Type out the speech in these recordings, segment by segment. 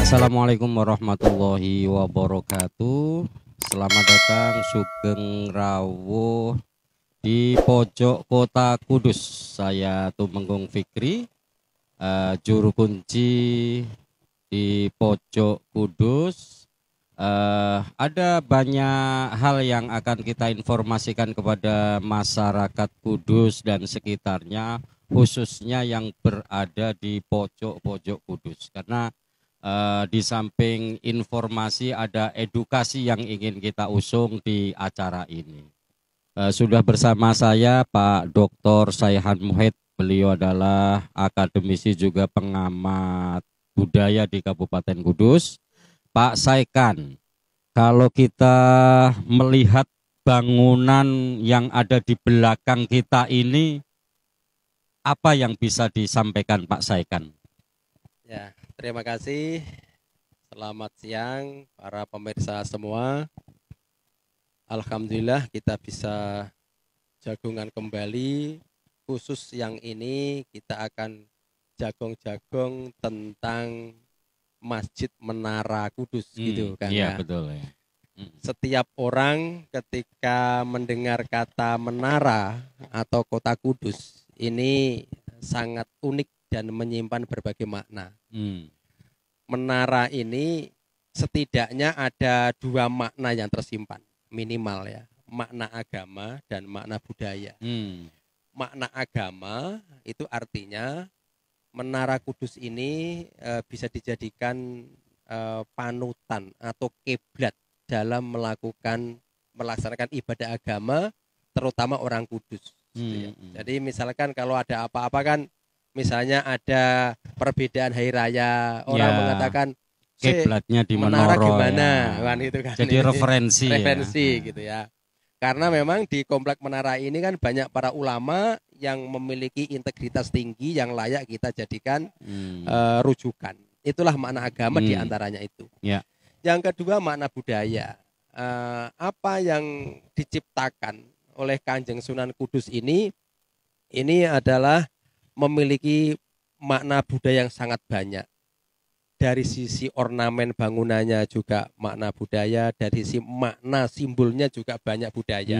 Assalamualaikum warahmatullahi wabarakatuh. Selamat datang Sugeng Rawuh di pojok kota Kudus. Saya Tumenggung Fikri, juru kunci di pojok Kudus. Ada banyak hal yang akan kita informasikan kepada masyarakat Kudus dan sekitarnya, khususnya yang berada di pojok-pojok Kudus, karena di samping informasi ada edukasi yang ingin kita usung di acara ini. Sudah bersama saya Pak Dr. Saihan Muhid. Beliau adalah akademisi juga pengamat budaya di Kabupaten Kudus. Pak Saikan, kalau kita melihat bangunan yang ada di belakang kita ini, apa yang bisa disampaikan Pak Saikan? Ya, terima kasih. Selamat siang para pemirsa semua. Alhamdulillah kita bisa jagungan kembali. Khusus yang ini kita akan jagong-jagong tentang Masjid Menara Kudus gitu kan iya, ya. Betul ya. Setiap orang ketika mendengar kata menara atau kota Kudus ini sangat unik dan menyimpan berbagai makna. Menara ini setidaknya ada dua makna yang tersimpan minimal ya, makna agama dan makna budaya. Makna agama itu artinya Menara Kudus ini bisa dijadikan panutan atau kiblat dalam melaksanakan ibadah agama, terutama orang Kudus. Gitu ya. Jadi misalkan kalau ada apa-apa kan, misalnya ada perbedaan hari raya, orang mengatakan kiblatnya di menara Menara gimana, ya. kan gitu kan. Jadi referensi ya. Gitu ya. Karena memang di komplek Menara ini kan banyak para ulama yang memiliki integritas tinggi yang layak kita jadikan rujukan. Itulah makna agama diantaranya itu. Ya. Yang kedua makna budaya. Apa yang diciptakan oleh Kanjeng Sunan Kudus ini adalah memiliki makna budaya yang sangat banyak. Dari sisi ornamen bangunannya juga makna budaya, dari sisi makna simbolnya juga banyak budaya.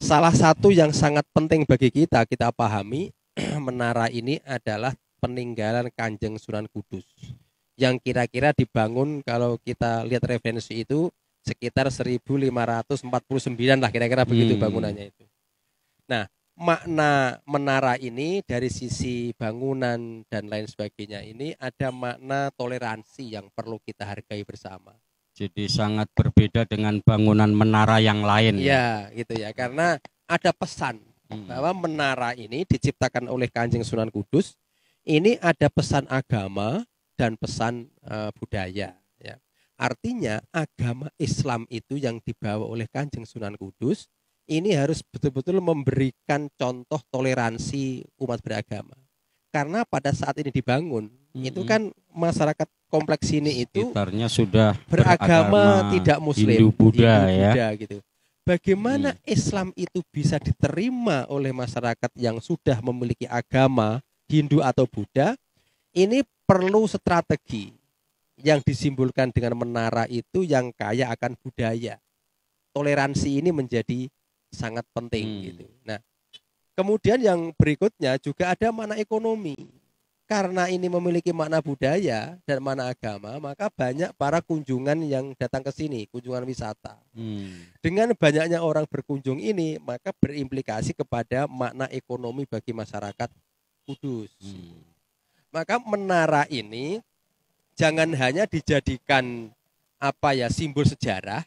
Salah satu yang sangat penting bagi kita pahami, menara ini adalah peninggalan Kanjeng Sunan Kudus yang kira-kira dibangun, kalau kita lihat referensi itu sekitar 1549 lah kira-kira begitu bangunannya itu. Nah, makna menara ini dari sisi bangunan dan lain sebagainya ini ada makna toleransi yang perlu kita hargai bersama. Jadi sangat berbeda dengan bangunan menara yang lain. Ya, gitu ya. Karena ada pesan bahwa menara ini diciptakan oleh Kanjeng Sunan Kudus. Ini ada pesan agama dan pesan budaya. Ya. Artinya agama Islam itu yang dibawa oleh Kanjeng Sunan Kudus ini harus betul-betul memberikan contoh toleransi umat beragama. Karena pada saat ini dibangun, itu kan masyarakat kompleks ini itu sekitarnya sudah beragama tidak Muslim, Hindu-Buddha ya. Gitu. Bagaimana Islam itu bisa diterima oleh masyarakat yang sudah memiliki agama Hindu atau Buddha? Ini perlu strategi yang disimbolkan dengan menara itu yang kaya akan budaya. Toleransi ini menjadi sangat penting gitu. Nah, kemudian yang berikutnya juga ada makna ekonomi. karena ini memiliki makna budaya dan makna agama, maka banyak para kunjungan yang datang ke sini, kunjungan wisata. Dengan banyaknya orang berkunjung ini, maka berimplikasi kepada makna ekonomi bagi masyarakat Kudus. Maka menara ini jangan hanya dijadikan simbol sejarah,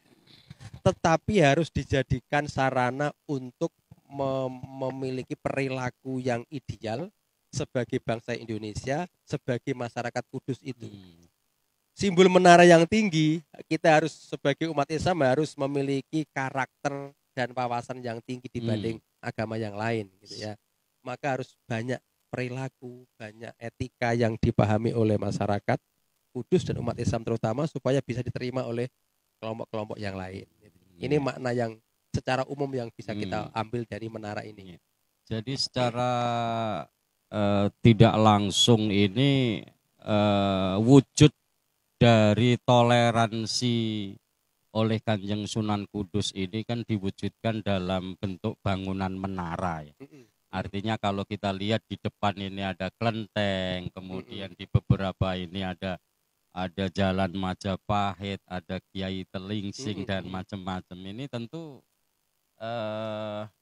tetapi harus dijadikan sarana untuk memiliki perilaku yang ideal sebagai bangsa Indonesia, sebagai masyarakat Kudus itu. Simbol menara yang tinggi, kita harus sebagai umat Islam harus memiliki karakter dan wawasan yang tinggi dibanding agama yang lain, gitu ya. Maka harus banyak perilaku, banyak etika yang dipahami oleh masyarakat Kudus dan umat Islam terutama supaya bisa diterima oleh kelompok-kelompok yang lain. Ini makna yang secara umum yang bisa kita ambil dari menara ini. Jadi secara tidak langsung ini wujud dari toleransi oleh Kanjeng Sunan Kudus ini kan diwujudkan dalam bentuk bangunan menara ya. Artinya kalau kita lihat di depan ini ada kelenteng, kemudian di beberapa ini ada Jalan Majapahit, ada Kiai Telingsing dan macam-macam. Ini tentu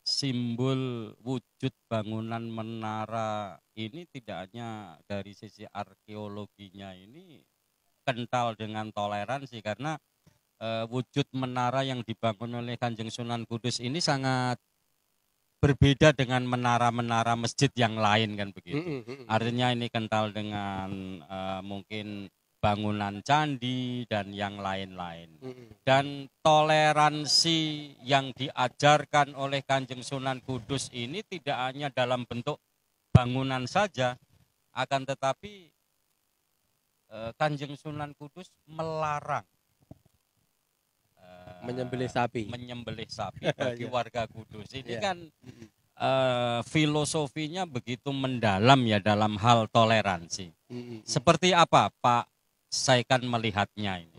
simbol wujud bangunan menara ini tidak hanya dari sisi arkeologinya ini kental dengan toleransi, karena wujud menara yang dibangun oleh Kanjeng Sunan Kudus ini sangat berbeda dengan menara-menara masjid yang lain kan begitu. Artinya ini kental dengan mungkin bangunan candi dan yang lain-lain. Dan toleransi yang diajarkan oleh Kanjeng Sunan Kudus ini tidak hanya dalam bentuk bangunan saja, akan tetapi Kanjeng Sunan Kudus melarang menyembelih sapi bagi warga Kudus. Ini kan filosofinya begitu mendalam ya dalam hal toleransi. Seperti apa Pak Saikan melihatnya ini?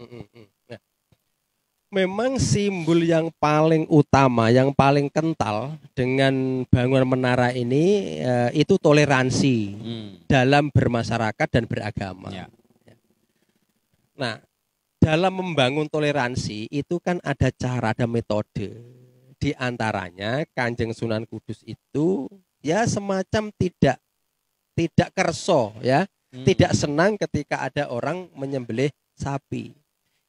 Memang simbol yang paling utama, yang paling kental dengan bangunan menara ini itu toleransi dalam bermasyarakat dan beragama. Nah, dalam membangun toleransi itu kan ada cara, ada metode. Di antaranya Kanjeng Sunan Kudus itu ya semacam tidak kerso ya. Tidak senang ketika ada orang menyembelih sapi.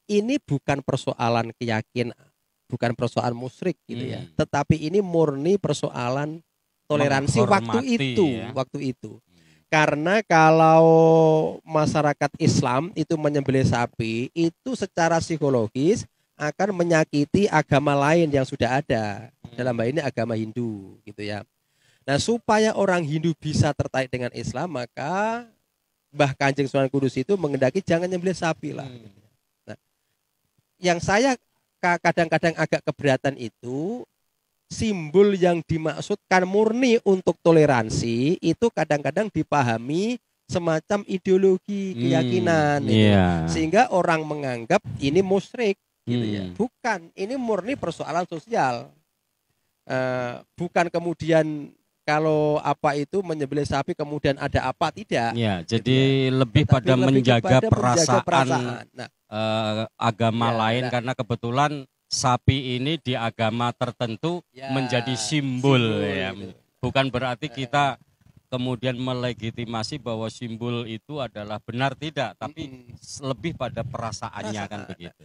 Ini bukan persoalan keyakinan, bukan persoalan musyrik gitu ya. Tetapi ini murni persoalan toleransi waktu itu. Karena kalau masyarakat Islam itu menyembelih sapi, itu secara psikologis akan menyakiti agama lain yang sudah ada. Dalam hal ini agama Hindu gitu ya. Nah, supaya orang Hindu bisa tertarik dengan Islam, maka Mbah Kanjeng Sunan Kudus itu mengendaki jangan nyembelih sapi lah. Nah, yang saya kadang-kadang agak keberatan itu simbol yang dimaksudkan murni untuk toleransi itu kadang-kadang dipahami semacam ideologi keyakinan, sehingga orang menganggap ini musyrik, gitu ya. Bukan, ini murni persoalan sosial. Bukan kemudian kalau itu menyembelih sapi kemudian ada apa, tidak. Ya, jadi lebih pada menjaga perasaan. Nah, agama lain, karena kebetulan sapi ini di agama tertentu menjadi simbol ya. Bukan berarti kita kemudian melegitimasi bahwa simbol itu adalah benar, tidak, tapi lebih pada perasaannya kan begitu.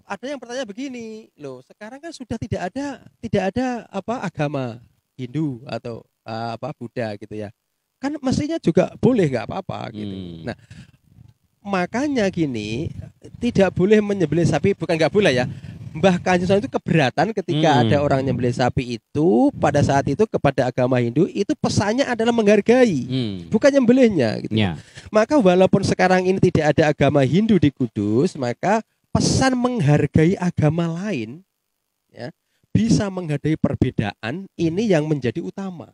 Ada yang bertanya begini, loh, sekarang kan sudah tidak ada agama Hindu atau Buddha gitu ya, kan mestinya juga boleh, nggak apa-apa gitu. Nah, makanya gini, tidak boleh menyembelih sapi, bukan nggak boleh ya. Mbah Kanjeng Sunan itu keberatan ketika ada orang nyembelih sapi itu pada saat itu kepada agama Hindu, itu pesannya adalah menghargai, bukan nyembelihnya gitu. Maka walaupun sekarang ini tidak ada agama Hindu di Kudus, maka pesan menghargai agama lain ya, bisa menghargai perbedaan ini yang menjadi utama.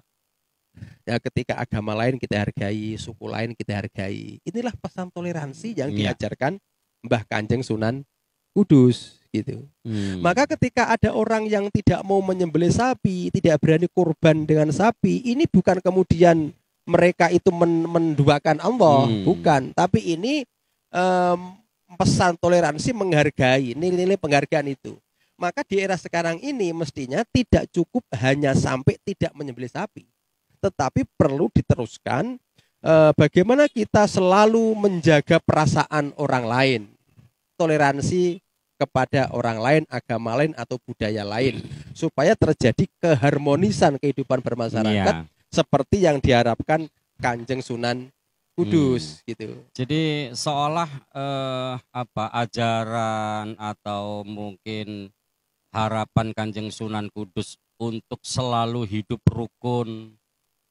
Ya, ketika agama lain kita hargai, suku lain kita hargai. Inilah pesan toleransi yang diajarkan Mbah Kanjeng Sunan Kudus gitu. Maka ketika ada orang yang tidak mau menyembelih sapi, tidak berani kurban dengan sapi, ini bukan kemudian mereka itu menduakan Allah, bukan. Tapi ini pesan toleransi, menghargai, nilai-nilai penghargaan itu. Maka di era sekarang ini mestinya tidak cukup hanya sampai tidak menyembelih sapi, tetapi perlu diteruskan bagaimana kita selalu menjaga perasaan orang lain, toleransi kepada orang lain, agama lain atau budaya lain, supaya terjadi keharmonisan kehidupan bermasyarakat seperti yang diharapkan Kanjeng Sunan Kudus gitu. Jadi seolah ajaran atau mungkin harapan Kanjeng Sunan Kudus untuk selalu hidup rukun,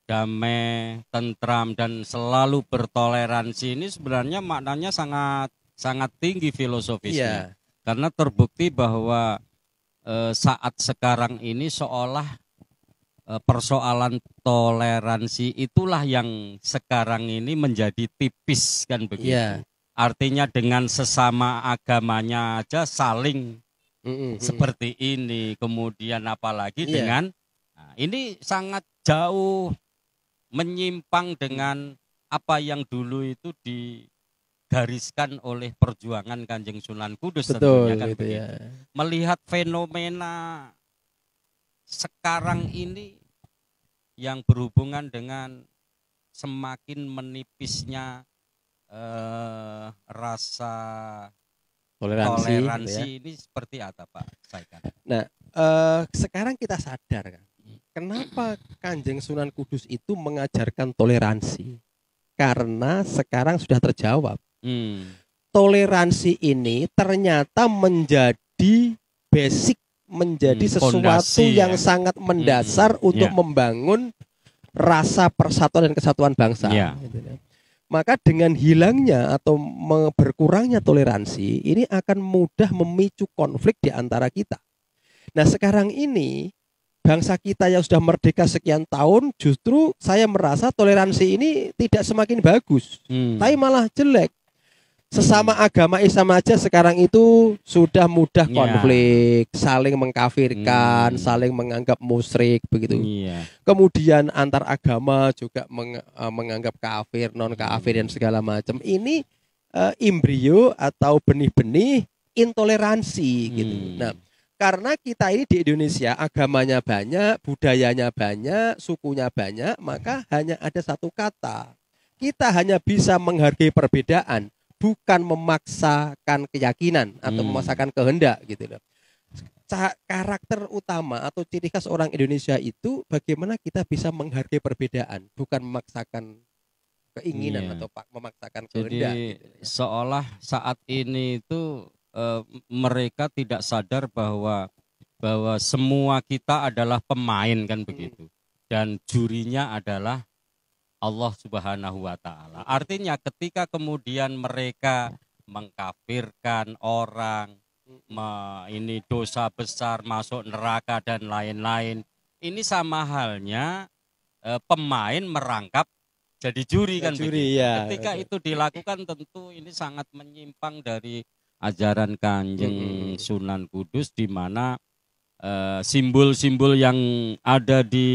damai, tentram dan selalu bertoleransi ini sebenarnya maknanya sangat tinggi filosofisnya. Karena terbukti bahwa saat sekarang ini seolah persoalan toleransi itulah yang sekarang ini menjadi tipis kan begitu. Artinya dengan sesama agamanya aja saling seperti ini, kemudian apalagi dengan ini sangat jauh menyimpang dengan apa yang dulu itu digariskan oleh perjuangan Kanjeng Sunan Kudus. Betul, tentunya kan gitu begitu. Melihat fenomena sekarang ini yang berhubungan dengan semakin menipisnya rasa toleransi ini seperti apa Pak Saikan? Nah, sekarang kita sadar kan, kenapa Kanjeng Sunan Kudus itu mengajarkan toleransi? Karena sekarang sudah terjawab. Toleransi ini ternyata menjadi basic, menjadi sesuatu fondasi, yang sangat mendasar untuk membangun rasa persatuan dan kesatuan bangsa. Maka dengan hilangnya atau berkurangnya toleransi ini akan mudah memicu konflik di antara kita. Nah sekarang ini bangsa kita yang sudah merdeka sekian tahun, justru saya merasa toleransi ini tidak semakin bagus, tapi malah jelek. Sesama agama Islam aja sekarang itu sudah mudah konflik, saling mengkafirkan, saling menganggap musyrik begitu. Kemudian antar agama juga menganggap kafir, non kafir dan segala macam. Ini embrio atau benih-benih intoleransi gitu. Nah, karena kita ini di Indonesia agamanya banyak, budayanya banyak, sukunya banyak, maka hanya ada satu kata. Kita hanya bisa menghargai perbedaan, bukan memaksakan keyakinan atau memaksakan kehendak gitu loh. Karakter utama atau ciri khas orang Indonesia itu bagaimana kita bisa menghargai perbedaan, bukan memaksakan keinginan atau memaksakan kehendak. Jadi seolah saat ini itu mereka tidak sadar bahwa semua kita adalah pemain kan begitu, dan jurinya adalah Allah Subhanahu wa Ta'ala. Artinya ketika kemudian mereka mengkafirkan orang, ini dosa besar, masuk neraka dan lain-lain, ini sama halnya pemain merangkap jadi juri kan begitu. Ketika itu dilakukan tentu ini sangat menyimpang dari ajaran Kanjeng Sunan Kudus, di mana simbol-simbol yang ada di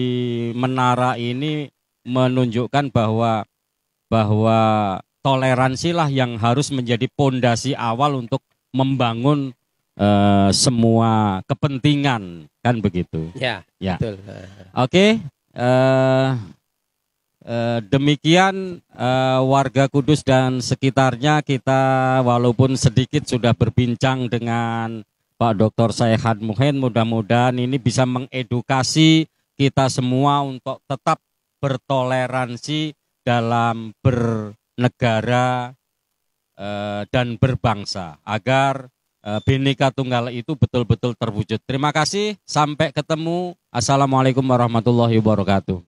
menara ini menunjukkan bahwa toleransilah yang harus menjadi pondasi awal untuk membangun semua kepentingan kan begitu. Ya. Betul. Oke. Demikian warga Kudus dan sekitarnya, kita walaupun sedikit sudah berbincang dengan Pak Dr. Saihan Muhin, mudah-mudahan ini bisa mengedukasi kita semua untuk tetap bertoleransi dalam bernegara dan berbangsa agar Bhinneka Tunggal itu betul-betul terwujud. Terima kasih, sampai ketemu. Assalamualaikum warahmatullahi wabarakatuh.